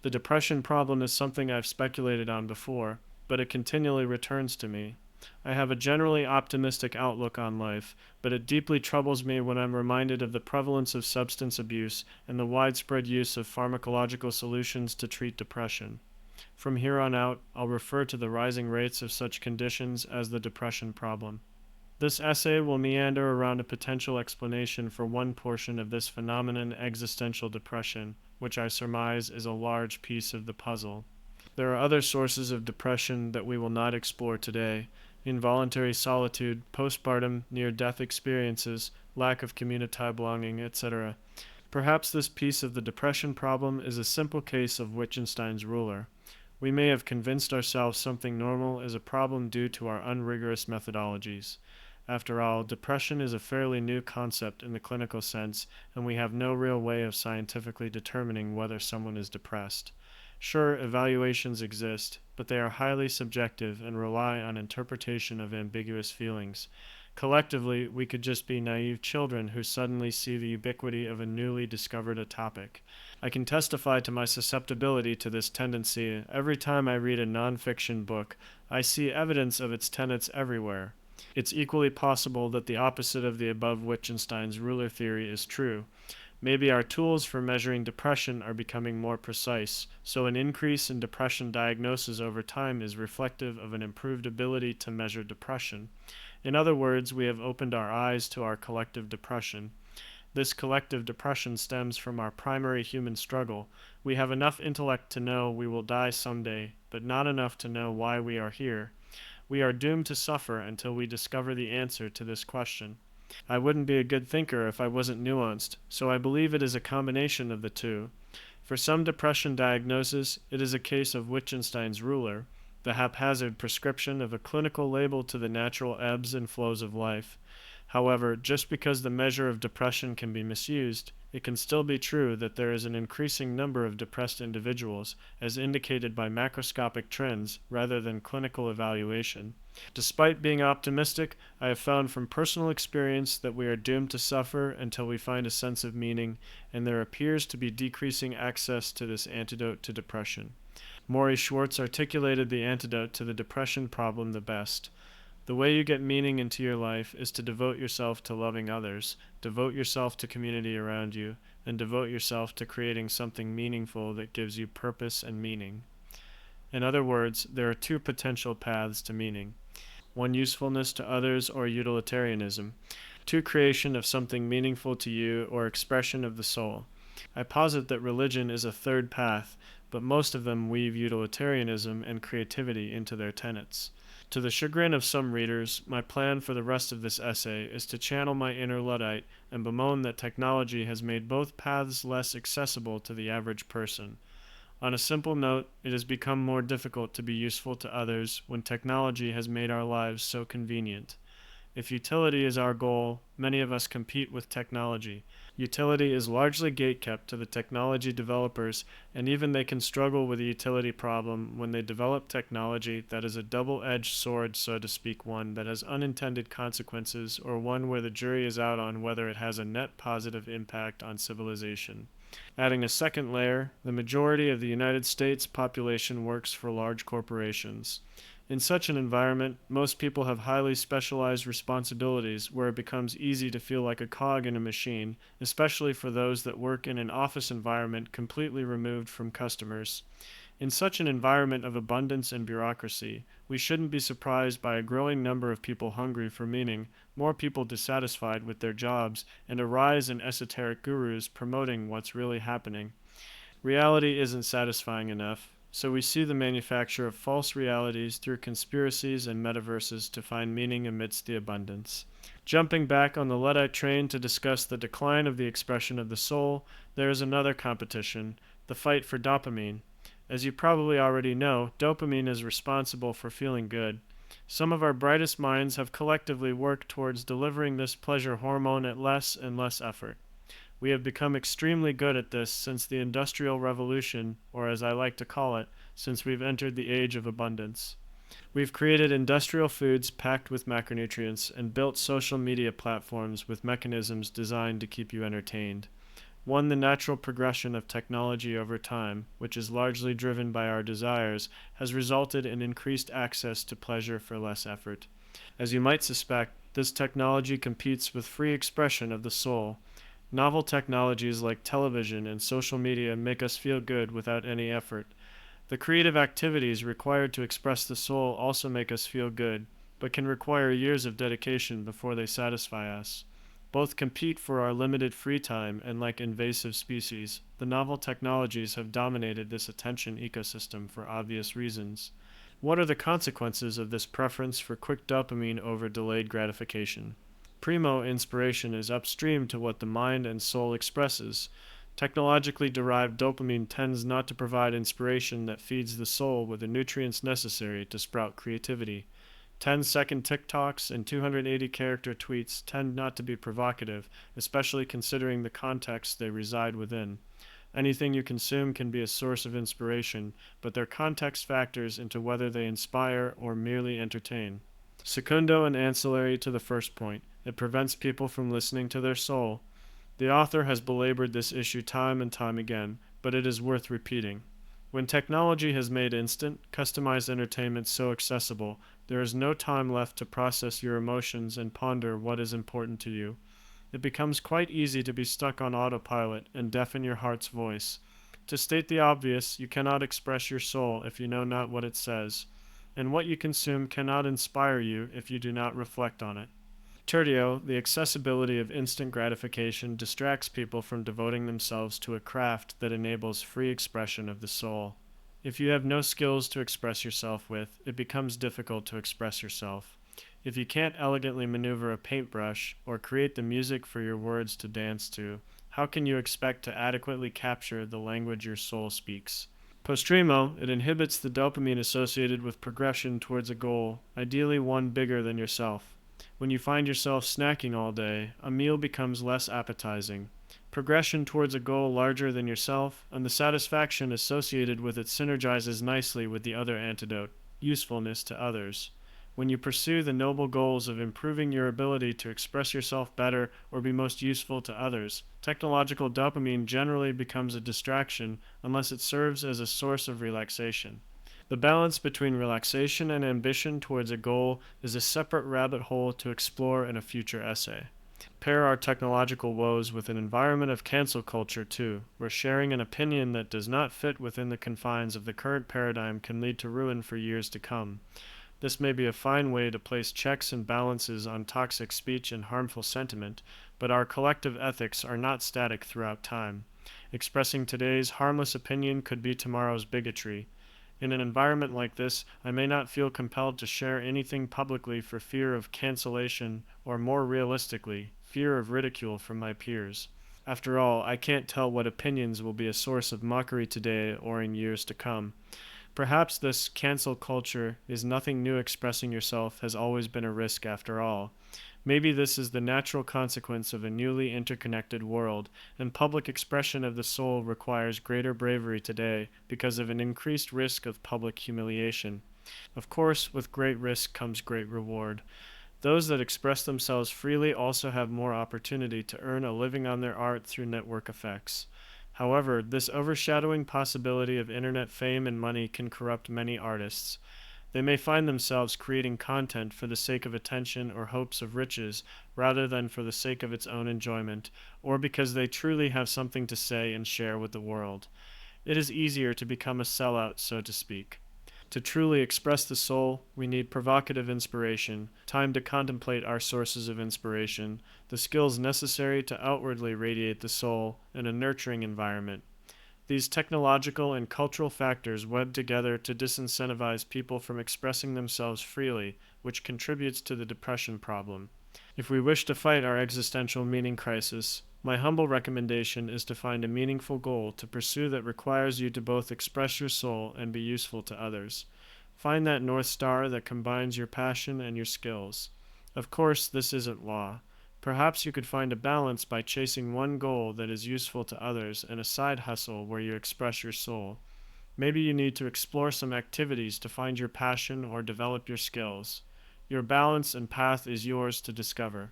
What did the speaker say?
The depression problem is something I've speculated on before, but it continually returns to me. I have a generally optimistic outlook on life, but it deeply troubles me when I'm reminded of the prevalence of substance abuse and the widespread use of pharmacological solutions to treat depression. From here on out, I'll refer to the rising rates of such conditions as the depression problem. This essay will meander around a potential explanation for one portion of this phenomenon, existential depression, which I surmise is a large piece of the puzzle. There are other sources of depression that we will not explore today: involuntary solitude, postpartum, near-death experiences, lack of community belonging, etc. Perhaps this piece of the depression problem is a simple case of Wittgenstein's ruler. We may have convinced ourselves something normal is a problem due to our unrigorous methodologies. After all, depression is a fairly new concept in the clinical sense, and we have no real way of scientifically determining whether someone is depressed. Sure, evaluations exist, but they are highly subjective and rely on interpretation of ambiguous feelings. Collectively, we could just be naive children who suddenly see the ubiquity of a newly discovered topic. I can testify to my susceptibility to this tendency. Every time I read a nonfiction book, I see evidence of its tenets everywhere. It's equally possible that the opposite of the above Wittgenstein's ruler theory is true. Maybe our tools for measuring depression are becoming more precise, so an increase in depression diagnosis over time is reflective of an improved ability to measure depression. In other words, we have opened our eyes to our collective depression. This collective depression stems from our primary human struggle. We have enough intellect to know we will die someday, but not enough to know why we are here. We are doomed to suffer until we discover the answer to this question. I wouldn't be a good thinker if I wasn't nuanced, so I believe it is a combination of the two. For some depression diagnosis, it is a case of Wittgenstein's ruler, the haphazard prescription of a clinical label to the natural ebbs and flows of life. However, just because the measure of depression can be misused, it can still be true that there is an increasing number of depressed individuals, as indicated by macroscopic trends rather than clinical evaluation. Despite being optimistic, I have found from personal experience that we are doomed to suffer until we find a sense of meaning, and there appears to be decreasing access to this antidote to depression. Maury Schwartz articulated the antidote to the depression problem the best. The way you get meaning into your life is to devote yourself to loving others, devote yourself to community around you, and devote yourself to creating something meaningful that gives you purpose and meaning. In other words, there are two potential paths to meaning: one, usefulness to others or utilitarianism; two, creation of something meaningful to you or expression of the soul. I posit that religion is a third path, but most of them weave utilitarianism and creativity into their tenets. To the chagrin of some readers, my plan for the rest of this essay is to channel my inner Luddite and bemoan that technology has made both paths less accessible to the average person. On a simple note, it has become more difficult to be useful to others when technology has made our lives so convenient. If utility is our goal, many of us compete with technology. Utility is largely gatekept to the technology developers, and even they can struggle with the utility problem when they develop technology that is a double-edged sword, so to speak, one that has unintended consequences, or one where the jury is out on whether it has a net positive impact on civilization. Adding a second layer, the majority of the United States population works for large corporations. In such an environment, most people have highly specialized responsibilities where it becomes easy to feel like a cog in a machine, especially for those that work in an office environment completely removed from customers. In such an environment of abundance and bureaucracy, we shouldn't be surprised by a growing number of people hungry for meaning, more people dissatisfied with their jobs, and a rise in esoteric gurus promoting what's really happening. Reality isn't satisfying enough, so we see the manufacture of false realities through conspiracies and metaverses to find meaning amidst the abundance. Jumping back on the Luddite train to discuss the decline of the expression of the soul, there is another competition, the fight for dopamine. As you probably already know, dopamine is responsible for feeling good. Some of our brightest minds have collectively worked towards delivering this pleasure hormone at less and less effort. We have become extremely good at this since the Industrial Revolution, or as I like to call it, since we've entered the age of abundance. We've created industrial foods packed with macronutrients and built social media platforms with mechanisms designed to keep you entertained. One, the natural progression of technology over time, which is largely driven by our desires, has resulted in increased access to pleasure for less effort. As you might suspect, this technology competes with free expression of the soul. Novel technologies like television and social media make us feel good without any effort. The creative activities required to express the soul also make us feel good, but can require years of dedication before they satisfy us. Both compete for our limited free time, and like invasive species, the novel technologies have dominated this attention ecosystem for obvious reasons. What are the consequences of this preference for quick dopamine over delayed gratification? Primo, inspiration is upstream to what the mind and soul expresses. Technologically derived dopamine tends not to provide inspiration that feeds the soul with the nutrients necessary to sprout creativity. 10-second TikToks and 280-character tweets tend not to be provocative, especially considering the context they reside within. Anything you consume can be a source of inspiration, but their context factors into whether they inspire or merely entertain. Secundo and ancillary to the first point, it prevents people from listening to their soul. The author has belabored this issue time and time again, but it is worth repeating. When technology has made instant, customized entertainment so accessible, there is no time left to process your emotions and ponder what is important to you. It becomes quite easy to be stuck on autopilot and deafen your heart's voice. To state the obvious, you cannot express your soul if you know not what it says, and what you consume cannot inspire you if you do not reflect on it. Tertio, the accessibility of instant gratification distracts people from devoting themselves to a craft that enables free expression of the soul. If you have no skills to express yourself with, it becomes difficult to express yourself. If you can't elegantly maneuver a paintbrush or create the music for your words to dance to, how can you expect to adequately capture the language your soul speaks? Postremo, it inhibits the dopamine associated with progression towards a goal, ideally one bigger than yourself. When you find yourself snacking all day, a meal becomes less appetizing. Progression towards a goal larger than yourself, and the satisfaction associated with it synergizes nicely with the other antidote, usefulness to others. When you pursue the noble goals of improving your ability to express yourself better or be most useful to others, technological dopamine generally becomes a distraction unless it serves as a source of relaxation. The balance between relaxation and ambition towards a goal is a separate rabbit hole to explore in a future essay. Pair our technological woes with an environment of cancel culture, too, where sharing an opinion that does not fit within the confines of the current paradigm can lead to ruin for years to come. This may be a fine way to place checks and balances on toxic speech and harmful sentiment, but our collective ethics are not static throughout time. Expressing today's harmless opinion could be tomorrow's bigotry. In an environment like this, I may not feel compelled to share anything publicly for fear of cancellation, or more realistically, fear of ridicule from my peers. After all, I can't tell what opinions will be a source of mockery today or in years to come. Perhaps this cancel culture is nothing new. Expressing yourself has always been a risk after all. Maybe this is the natural consequence of a newly interconnected world, and public expression of the soul requires greater bravery today because of an increased risk of public humiliation. Of course, with great risk comes great reward. Those that express themselves freely also have more opportunity to earn a living on their art through network effects. However, this overshadowing possibility of internet fame and money can corrupt many artists. They may find themselves creating content for the sake of attention or hopes of riches rather than for the sake of its own enjoyment, or because they truly have something to say and share with the world. It is easier to become a sellout, so to speak. To truly express the soul, we need provocative inspiration, time to contemplate our sources of inspiration, the skills necessary to outwardly radiate the soul, and a nurturing environment. These technological and cultural factors web together to disincentivize people from expressing themselves freely, which contributes to the depression problem. If we wish to fight our existential meaning crisis, my humble recommendation is to find a meaningful goal to pursue that requires you to both express your soul and be useful to others. Find that North Star that combines your passion and your skills. Of course, this isn't law. Perhaps you could find a balance by chasing one goal that is useful to others and a side hustle where you express your soul. Maybe you need to explore some activities to find your passion or develop your skills. Your balance and path is yours to discover.